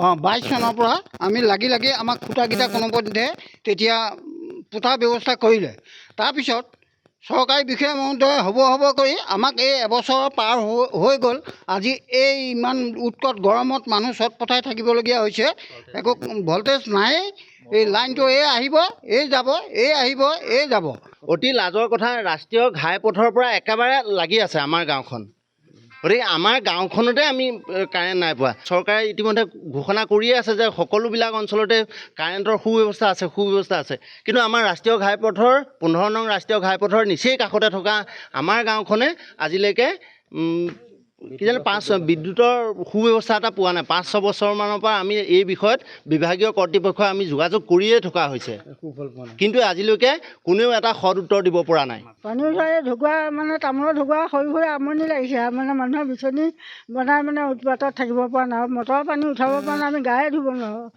22 চনৰ পৰা আমি লাগি আমাক খুঁটাকেইটা কোনোপধ্যে তেতিয়া পোতাৰ ব্যৱস্থা কৰিলে। তাৰপিছত চৰকাৰী বিষয়া মহোদয়ে হ'ব কৰি আমাক এই এবছৰ পাৰ হৈ গ'ল। আজি এই ইমান উৎকট গৰমত মানুহ চটপটাই থাকিবলগীয়া হৈছে। একো ভল্টেজ নাই। এই লাইনটো এই আহিব এই যাব, এই আহিব এই যাব। অতি লাজৰ কথা, ৰাষ্ট্ৰীয় ঘাইপথৰ পৰা একেবাৰে লাগি আছে আমাৰ গাঁওখন। গতিকে আমাৰ গাঁওখনতে আমি কাৰেণ্ট নাই পোৱা। চৰকাৰে ইতিমধ্যে ঘোষণা কৰিয়ে আছে যে সকলোবিলাক অঞ্চলতে কাৰেণ্টৰ সুব্যৱস্থা আছে। কিন্তু আমাৰ ৰাষ্ট্ৰীয় ঘাইপথৰ 15 নং ৰাষ্ট্ৰীয় ঘাইপথৰ নিচেই কাষতে থকা আমাৰ গাঁওখনে আজিলৈকে কি জানো বিদ্যুতৰ সুব্যৱস্থা এটা পোৱা নাই। 5-6 বছৰমানৰ পৰা আমি এই বিষয়ত বিভাগীয় কৰ্তৃপক্ষই আমি যোগাযোগ কৰিয়ে থকা হৈছে, কিন্তু আজিলৈকে কোনেও এটা সৎ উত্তৰ দিব পৰা নাই। পানী উঠাই ঢকুৱা মানে তামোলৰ ঢকুৱা হৈ আমনি লাগিছে। মানে মানুহৰ বিচনী বনাই উৎপাতত থাকিব পৰা নাই। মটৰৰ পানী উঠাব পৰা নাই, আমি গায়ে ধুব নোৱাৰোঁ।